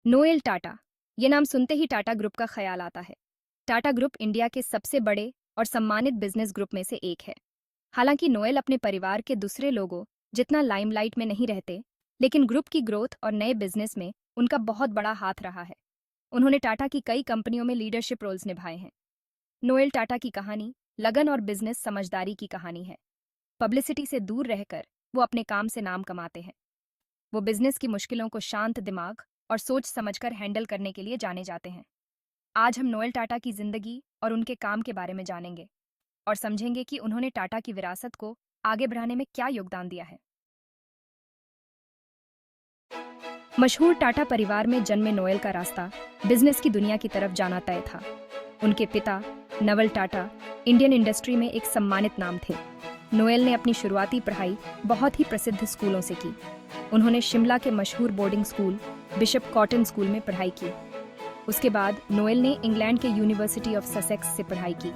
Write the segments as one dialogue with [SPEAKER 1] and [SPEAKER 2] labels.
[SPEAKER 1] Noel Tata. ये नाम सुनते ही टाटा ग्रुप का ख्याल आता है। टाटा ग्रुप इंडिया के सबसे बड़े और सम्मानित बिजनेस ग्रुप में से एक है। हालांकि नोएल अपने परिवार के दूसरे लोगों जितना लाइमलाइट में नहीं रहते, लेकिन ग्रुप की ग्रोथ और नए बिजनेस में उनका बहुत बड़ा हाथ रहा है। उन्होंने टाटा की कई कंपनियों में लीडरशिप रोल्स निभाए हैं। नोएल टाटा की कहानी लगन और बिजनेस समझदारी की कहानी है। पब्लिसिटी से दूर रहकर वो अपने काम से नाम कमाते हैं। वो बिजनेस की मुश्किलों को शांत दिमाग और सोच समझकर हैंडल करने के लिए जाने जाते हैं। आज हम नोएल टाटा की जिंदगी और उनके काम के बारे में जानेंगे और समझेंगे कि उन्होंने टाटा की विरासत को आगे बढ़ाने में क्या योगदान दिया है। मशहूर टाटा परिवार में जन्मे नोएल का रास्ता बिजनेस की दुनिया की तरफ जाना तय था। उनके पिता नवल टाटा इंडियन इंडस्ट्री में एक सम्मानित नाम थे। नोएल ने अपनी शुरुआती पढ़ाई बहुत ही प्रसिद्ध स्कूलों से की। उन्होंने शिमला के मशहूर boarding school bishop cotton school में पढ़ाई की। उसके बाद नोएल ने इंग्लैंड के यूनिवर्सिटी ऑफ ससेक्स से पढ़ाई की।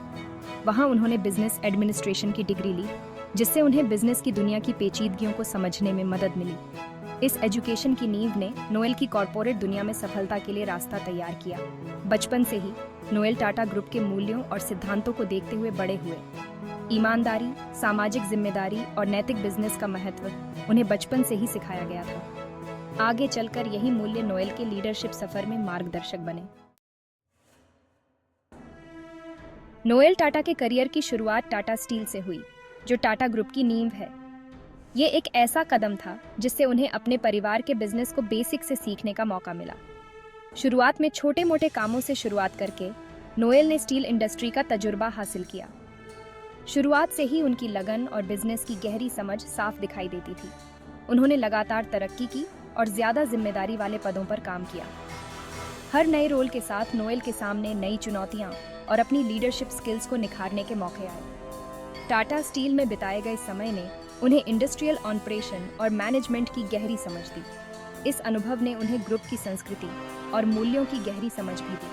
[SPEAKER 1] वहां उन्होंने बिजनेस एडमिनिस्ट्रेशन की डिग्री ली, जिससे उन्हें बिजनेस की दुनिया की पेचीदगियों को समझने में मदद मिली। इस एजुकेशन की नींव ने नोएल की कॉरपोरेट दुनिया में सफलता के लिए रास्ता तैयार किया। बचपन से ही नोएल टाटा ग्रुप के मूल्यों और सिद्धांतों को देखते हुए बड़े हुए। ईमानदारी, सामाजिक जिम्मेदारी और नैतिक बिजनेस का महत्व उन्हें बचपन से ही सिखाया गया था। आगे चलकर यही मूल्य नोएल के लीडरशिप सफर में मार्गदर्शक बने। नोएल टाटा के करियर की शुरुआत टाटा स्टील से हुई, जो टाटा ग्रुप की नींव है। ये एक ऐसा कदम था जिससे उन्हें अपने परिवार के बिजनेस को बेसिक से सीखने का मौका मिला। शुरुआत में छोटे मोटे कामों से शुरुआत करके नोएल ने स्टील इंडस्ट्री का तजुर्बा हासिल किया। शुरुआत से ही उनकी लगन और बिजनेस की गहरी समझ साफ दिखाई देती थी। उन्होंने लगातार तरक्की की और ज्यादा जिम्मेदारी वाले पदों पर काम किया। हर नए रोल के साथ नोएल के सामने नई चुनौतियां और अपनी लीडरशिप स्किल्स को निखारने के मौके आए। टाटा स्टील में बिताए गए समय ने उन्हें इंडस्ट्रियल ऑपरेशन और मैनेजमेंट की गहरी समझ दी। इस अनुभव ने उन्हें ग्रुप की संस्कृति और मूल्यों की गहरी समझ भी दी।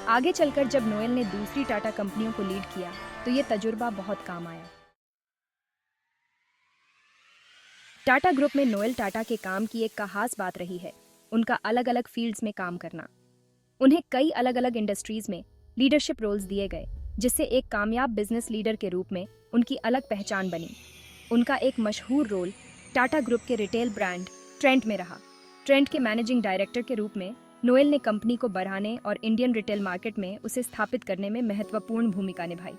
[SPEAKER 1] आगे चलकर जब नोएल ने दूसरी टाटा कंपनियों को लीड किया, तो ये तजुर्बा बहुत काम आया। टाटा ग्रुप में नोएल टाटा के काम की एक खास बात रही है उनका अलग अलग फील्ड्स में काम करना। उन्हें कई अलग अलग इंडस्ट्रीज में लीडरशिप रोल्स दिए गए, जिससे एक कामयाब बिजनेस लीडर के रूप में उनकी अलग पहचान बनी। उनका एक मशहूर रोल टाटा ग्रुप के रिटेल ब्रांड ट्रेंट में रहा। ट्रेंट के मैनेजिंग डायरेक्टर के रूप में नोएल ने कंपनी को बढ़ाने और इंडियन रिटेल मार्केट में उसे स्थापित करने में महत्वपूर्ण भूमिका निभाई।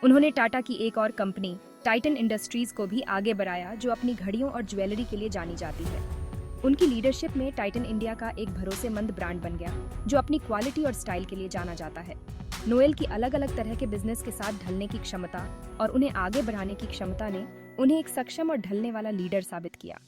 [SPEAKER 1] उन्होंने टाटा की एक और कंपनी टाइटन इंडस्ट्रीज को भी आगे बढ़ाया, जो अपनी घड़ियों और ज्वेलरी के लिए जानी जाती है। उनकी लीडरशिप में टाइटन इंडिया का एक भरोसेमंद ब्रांड बन गया, जो अपनी क्वालिटी और स्टाइल के लिए जाना जाता है। नोएल की अलग अलग तरह के बिजनेस के साथ ढलने की क्षमता और उन्हें आगे बढ़ाने की क्षमता ने उन्हें एक सक्षम और ढलने वाला लीडर साबित किया।